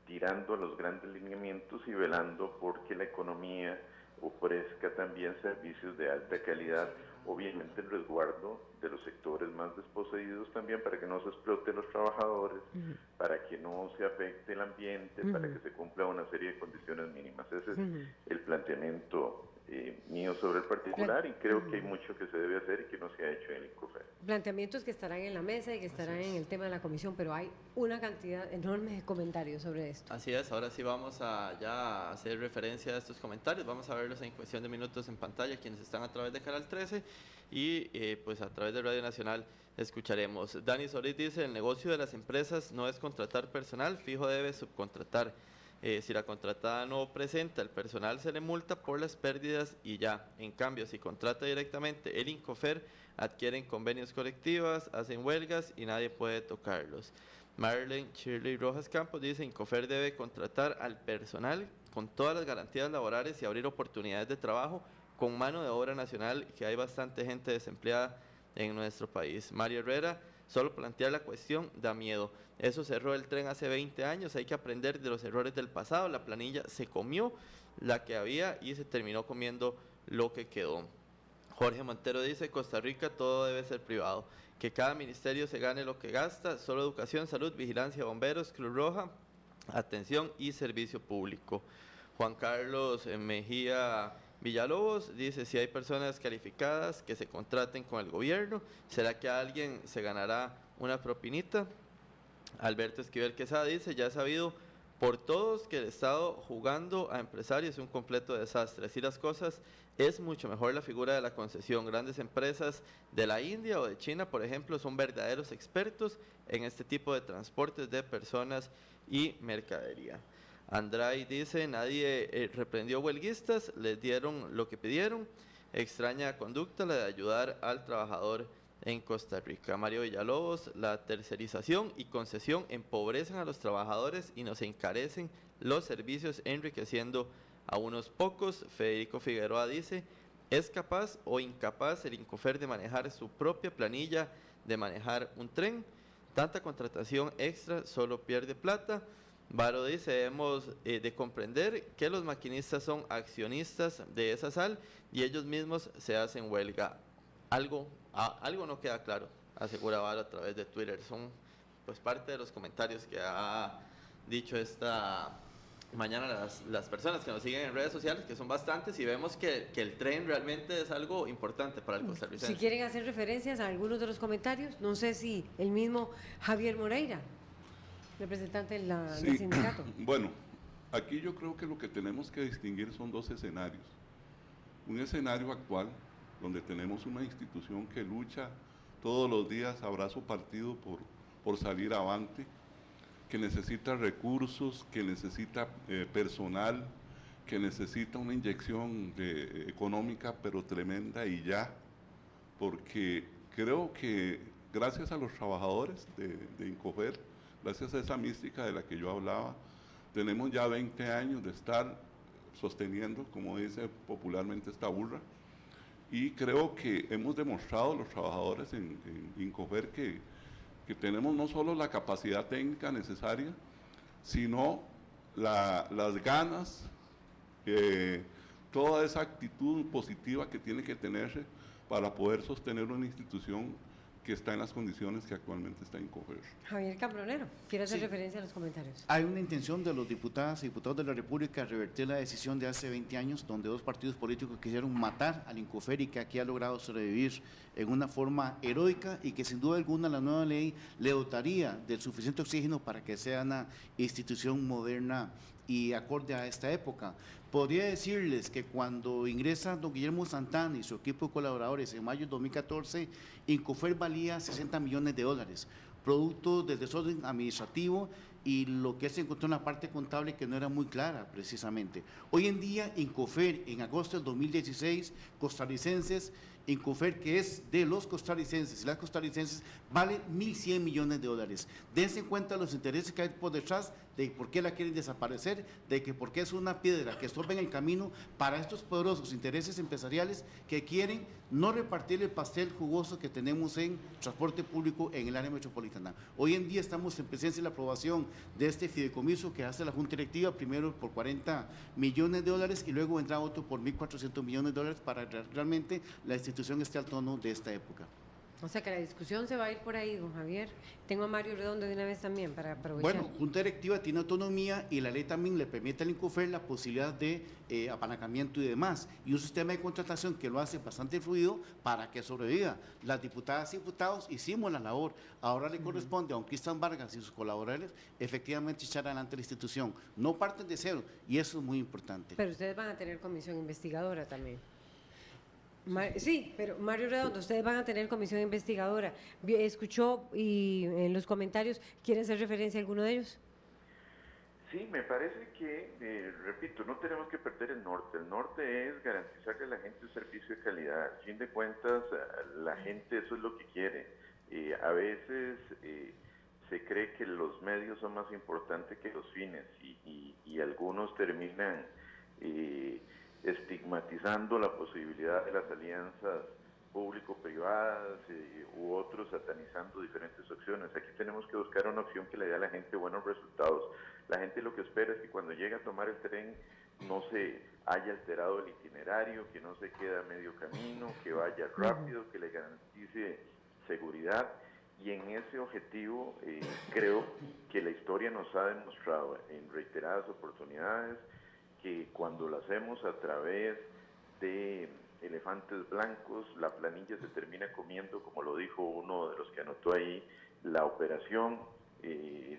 tirando a los grandes lineamientos y velando porque la economía ofrezca también servicios de alta calidad, obviamente el resguardo de los sectores más desposeídos también, para que no se explote a los trabajadores, para que no se afecte el ambiente, para que se cumpla una serie de condiciones mínimas. Ese es el planteamiento mío sobre el particular, y creo que hay mucho que se debe hacer y que no se ha hecho en el INCOFER. Planteamientos que estarán en la mesa y que estarán en el tema de la comisión, pero hay una cantidad enorme de comentarios sobre esto. Así es, ahora sí vamos a ya hacer referencia a estos comentarios, vamos a verlos en cuestión de minutos en pantalla, quienes están a través de Canal 13 y pues a través de Radio Nacional escucharemos. Dani Solís dice, el negocio de las empresas no es contratar personal, fijo debe subcontratar. Si la contratada no presenta el personal, se le multa por las pérdidas y ya. En cambio, si contrata directamente el INCOFER, adquieren convenios colectivos, hacen huelgas y nadie puede tocarlos. Marlene Shirley Rojas Campos dice, INCOFER debe contratar al personal con todas las garantías laborales y abrir oportunidades de trabajo con mano de obra nacional, que hay bastante gente desempleada en nuestro país. Mario Herrera, solo plantear la cuestión da miedo. Eso cerró el tren hace 20 años, hay que aprender de los errores del pasado. La planilla se comió la que había y se terminó comiendo lo que quedó. Jorge Montero dice, Costa Rica todo debe ser privado, que cada ministerio se gane lo que gasta, solo educación, salud, vigilancia, bomberos, Cruz Roja, atención y servicio público. Juan Carlos Mejía Villalobos dice, si hay personas calificadas que se contraten con el gobierno, ¿será que alguien se ganará una propinita? Alberto Esquivel Quesada dice, ya es sabido por todos que el Estado jugando a empresarios es un completo desastre. Así las cosas, es mucho mejor la figura de la concesión. Grandes empresas de la India o de China, por ejemplo, son verdaderos expertos en este tipo de transportes de personas y mercadería. Andray dice, nadie reprendió huelguistas, les dieron lo que pidieron. Extraña conducta la de ayudar al trabajador en Costa Rica. Mario Villalobos, la tercerización y concesión empobrecen a los trabajadores y nos encarecen los servicios, enriqueciendo a unos pocos. Federico Figueroa dice, ¿es capaz o incapaz el INCOFER de manejar su propia planilla, de manejar un tren? Tanta contratación extra solo pierde plata. Varo dice, debemos de comprender que los maquinistas son accionistas de esa sal y ellos mismos se hacen huelga. Algo no queda claro, asegura Varo a través de Twitter. Son pues parte de los comentarios que ha dicho esta mañana las personas que nos siguen en redes sociales, que son bastantes, y vemos que el tren realmente es algo importante para el costarricense. Si quieren hacer referencias a algunos de los comentarios, no sé si el mismo Javier Moreira, representante del sindicato. Bueno, aquí yo creo que lo que tenemos que distinguir son dos escenarios. Un escenario actual, donde tenemos una institución que lucha todos los días a brazo partido por salir avante, que necesita recursos, que necesita personal, que necesita una inyección económica pero tremenda y ya, porque creo que gracias a los trabajadores de INCOFER, gracias a esa mística de la que yo hablaba, tenemos ya 20 años de estar sosteniendo, como dice popularmente, esta burra, y creo que hemos demostrado los trabajadores en INCOFER que tenemos no solo la capacidad técnica necesaria, sino las ganas, toda esa actitud positiva que tiene que tenerse para poder sostener una institución que está en las condiciones que actualmente está INCOFER. Javier Cambronero, quiero hacer referencia a los comentarios. Hay una intención de los diputadas y diputados de la República de revertir la decisión de hace 20 años, donde dos partidos políticos quisieron matar al INCOFER y que aquí ha logrado sobrevivir en una forma heroica y que sin duda alguna la nueva ley le dotaría del suficiente oxígeno para que sea una institución moderna y acorde a esta época. Podría decirles que cuando ingresa don Guillermo Santana y su equipo de colaboradores en mayo de 2014, INCOFER valía $60 millones, producto del desorden administrativo y lo que se encontró en la parte contable que no era muy clara precisamente. Hoy en día INCOFER, en agosto del 2016, costarricenses Incofer, que es de los costarricenses y las costarricenses, vale 1.100 millones de dólares. Dense en cuenta los intereses que hay por detrás de por qué la quieren desaparecer, de que por qué es una piedra que estorba en el camino para estos poderosos intereses empresariales que quieren no repartir el pastel jugoso que tenemos en transporte público en el área metropolitana. Hoy en día estamos en presencia de la aprobación de este fideicomiso que hace la Junta Directiva, primero por 40 millones de dólares y luego vendrá otro por 1.400 millones de dólares para realmente la institución esté al tono de esta época. O sea que la discusión se va a ir por ahí, don Javier. Tengo a Mario Redondo de una vez también para aprovechar. Bueno, Junta Directiva tiene autonomía y la ley también le permite al Incofer la posibilidad de apalancamiento y demás. Y un sistema de contratación que lo hace bastante fluido para que sobreviva. Las diputadas y diputados hicimos la labor. Ahora le corresponde a don Cristian Vargas y sus colaboradores efectivamente echar adelante la institución. No parten de cero y eso es muy importante. Pero ustedes van a tener comisión investigadora también. Sí, pero Mario Redondo, ustedes van a tener comisión investigadora. ¿Escuchó y en los comentarios quiere hacer referencia a alguno de ellos? Sí, me parece que, repito, no tenemos que perder el norte. El norte es garantizarle a la gente un servicio de calidad. A fin de cuentas, la gente eso es lo que quiere. A veces se cree que los medios son más importantes que los fines y algunos terminan estigmatizando la posibilidad de las alianzas público-privadas u otros satanizando diferentes opciones. Aquí tenemos que buscar una opción que le dé a la gente buenos resultados. La gente lo que espera es que cuando llegue a tomar el tren no se haya alterado el itinerario, que no se quede a medio camino, que vaya rápido, que le garantice seguridad. Y en ese objetivo creo que la historia nos ha demostrado en reiteradas oportunidades que cuando lo hacemos a través de elefantes blancos, la planilla se termina comiendo, como lo dijo uno de los que anotó ahí, la operación,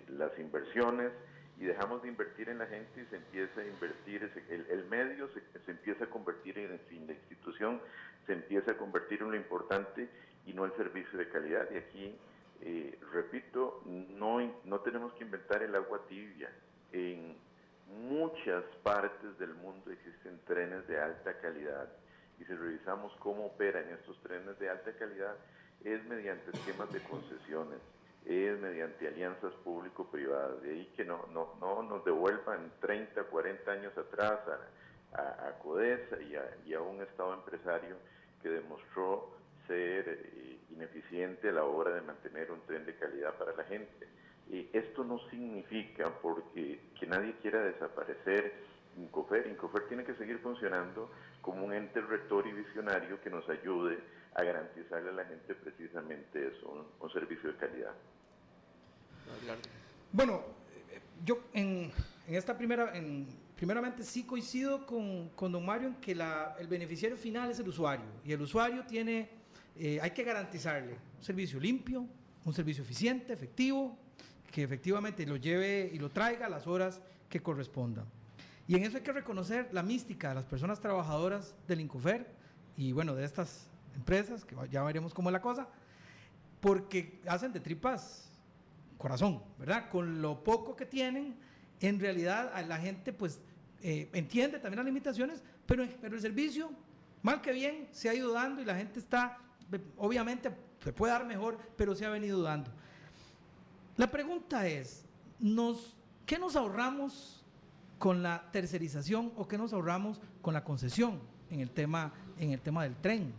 las inversiones, y dejamos de invertir en la gente y se empieza a invertir, el medio se empieza a convertir en fin, la institución se empieza a convertir en lo importante y no el servicio de calidad. Y aquí, repito, no tenemos que inventar el agua tibia. En muchas partes del mundo existen trenes de alta calidad y si revisamos cómo operan estos trenes de alta calidad es mediante esquemas de concesiones, es mediante alianzas público-privadas, de ahí que no nos devuelvan 30, 40 años atrás a CODESA y a un Estado empresario que demostró ser ineficiente a la hora de mantener un tren de calidad para la gente. Esto no significa porque que nadie quiera desaparecer Incofer. Incofer tiene que seguir funcionando como un ente rector y visionario que nos ayude a garantizarle a la gente precisamente eso, un servicio de calidad. Bueno, yo en esta primeramente sí coincido con don Mario en que el beneficiario final es el usuario y el usuario hay que garantizarle un servicio limpio, un servicio eficiente, efectivo, que efectivamente lo lleve y lo traiga a las horas que correspondan. Y en eso hay que reconocer la mística de las personas trabajadoras del Incofer y bueno, de estas empresas, que ya veremos cómo es la cosa, porque hacen de tripas corazón, ¿verdad? Con lo poco que tienen, en realidad a la gente pues entiende también las limitaciones, pero el servicio, mal que bien, se ha ido dando y la gente está, obviamente se puede dar mejor, pero se ha venido dando. La pregunta es, ¿qué nos ahorramos con la tercerización o qué nos ahorramos con la concesión en el tema del tren?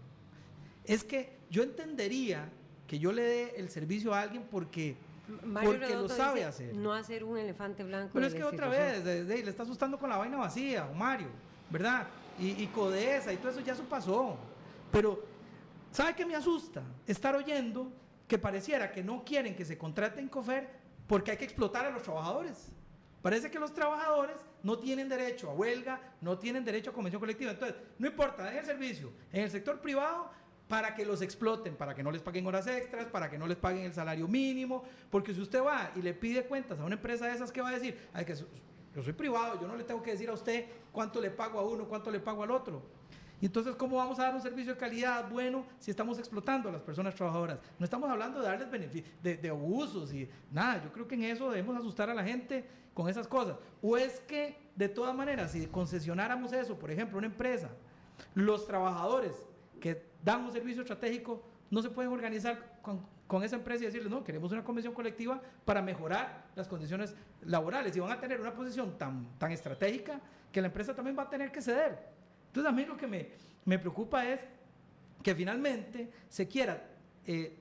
Es que yo entendería que yo le dé el servicio a alguien porque lo sabe hacer. No hacer un elefante blanco. Pero es que otra vez, le está asustando con la vaina vacía, Mario, ¿verdad? Y CODESA y todo eso ya pasó. Pero, ¿sabe qué me asusta? Estar oyendo que pareciera que no quieren que se contrate Incofer porque hay que explotar a los trabajadores. Parece que los trabajadores no tienen derecho a huelga, no tienen derecho a convención colectiva. Entonces, no importa, den el servicio en el sector privado para que los exploten, para que no les paguen horas extras, para que no les paguen el salario mínimo, porque si usted va y le pide cuentas a una empresa de esas, ¿qué va a decir? Ay, que yo soy privado, yo no le tengo que decir a usted cuánto le pago a uno, cuánto le pago al otro. Y entonces, ¿cómo vamos a dar un servicio de calidad bueno si estamos explotando a las personas trabajadoras? No estamos hablando de darles beneficios, de abusos y nada. Yo creo que en eso debemos asustar a la gente con esas cosas. O es que, de todas maneras, si concesionáramos eso, por ejemplo, una empresa, los trabajadores que dan un servicio estratégico, no se pueden organizar con esa empresa y decirles, no, queremos una convención colectiva para mejorar las condiciones laborales, y van a tener una posición tan estratégica que la empresa también va a tener que ceder. Entonces a mí lo que me preocupa es que finalmente se quiera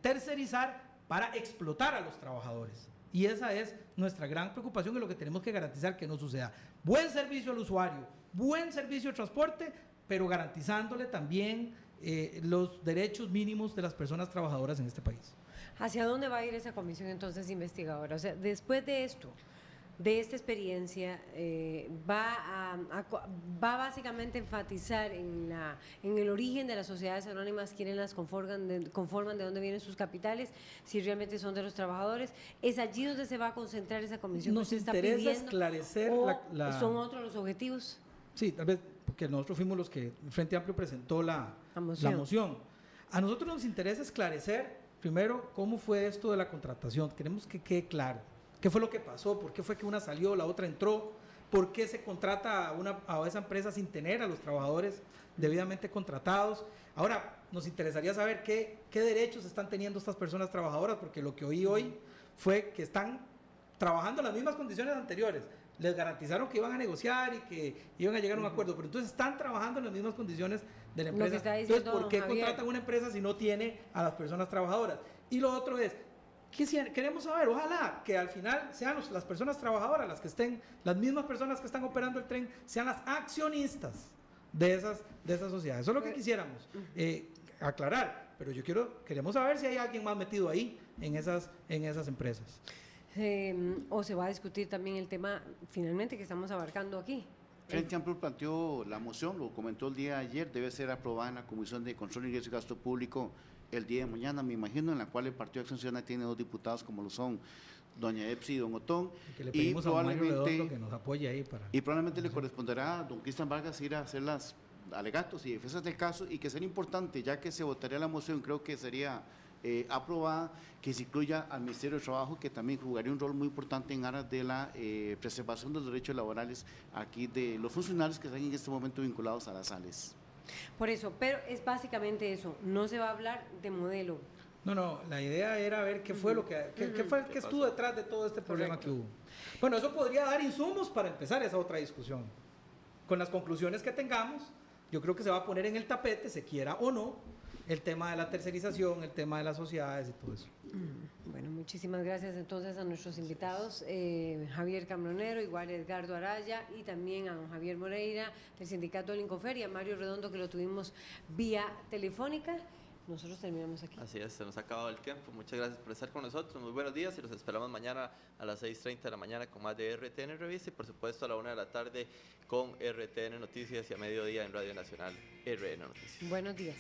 tercerizar para explotar a los trabajadores. Y esa es nuestra gran preocupación y lo que tenemos que garantizar que no suceda. Buen servicio al usuario, buen servicio de transporte, pero garantizándole también los derechos mínimos de las personas trabajadoras en este país. ¿Hacia dónde va a ir esa comisión entonces investigadora? O sea, después de esto, de esta experiencia, va básicamente a enfatizar en el origen de las sociedades anónimas, quiénes las conforman, de dónde vienen sus capitales, si realmente son de los trabajadores. ¿Es allí donde se va a concentrar esa comisión? Nos interesa esclarecer ¿Son otros los objetivos? Sí, tal vez porque nosotros fuimos los que el Frente Amplio presentó la moción. A nosotros nos interesa esclarecer primero cómo fue esto de la contratación. Queremos que quede claro qué fue lo que pasó, por qué fue que una salió, la otra entró, por qué se contrata a esa empresa sin tener a los trabajadores debidamente contratados. Ahora, nos interesaría saber qué derechos están teniendo estas personas trabajadoras, porque lo que oí hoy fue que están trabajando en las mismas condiciones anteriores. Les garantizaron que iban a negociar y que iban a llegar a un acuerdo, pero entonces están trabajando en las mismas condiciones de la empresa. Entonces, ¿por qué contratan una empresa si no tiene a las personas trabajadoras? Y lo otro es, queremos saber, ojalá que al final sean las personas trabajadoras las que estén, las mismas personas que están operando el tren, sean las accionistas de esas sociedades. Eso es lo que quisiéramos aclarar, pero queremos saber si hay alguien más metido ahí en esas empresas. ¿O se va a discutir también el tema finalmente que estamos abarcando aquí? Frente Amplio planteó la moción, lo comentó el día de ayer, debe ser aprobada en la Comisión de Control, Ingreso y Gasto Público el día de mañana, me imagino, en la cual el Partido de Acción Ciudadana tiene 2 diputados como lo son doña Epsi y don Otón, que le pedimos a Mario Redondo que nos apoye ahí y probablemente le corresponderá a don Cristian Vargas ir a hacer las alegatos y defensas del caso, y que sería importante, ya que se votaría la moción, creo que sería aprobada, que se incluya al Ministerio de Trabajo, que también jugaría un rol muy importante en aras de la preservación de los derechos laborales aquí de los funcionarios que están en este momento vinculados a las sales. Por eso, pero es básicamente eso, no se va a hablar de modelo. No, la idea era ver qué fue lo que estuvo detrás de todo este problema que hubo. Bueno, eso podría dar insumos para empezar esa otra discusión. Con las conclusiones que tengamos, yo creo que se va a poner en el tapete, se quiera o no, el tema de la tercerización, el tema de las sociedades y todo eso. Bueno, muchísimas gracias entonces a nuestros invitados, Javier Cambronero, igual Edgardo Araya, y también a don Javier Moreira del Sindicato del Incofer, y a Mario Redondo, que lo tuvimos vía telefónica. Nosotros terminamos aquí. Así es, se nos ha acabado el tiempo. Muchas gracias por estar con nosotros. Muy buenos días y los esperamos mañana a las 6:30 de la mañana con más de RTN Revista, y por supuesto a la 1 de la tarde con RTN Noticias, y a mediodía en Radio Nacional RN Noticias. Buenos días.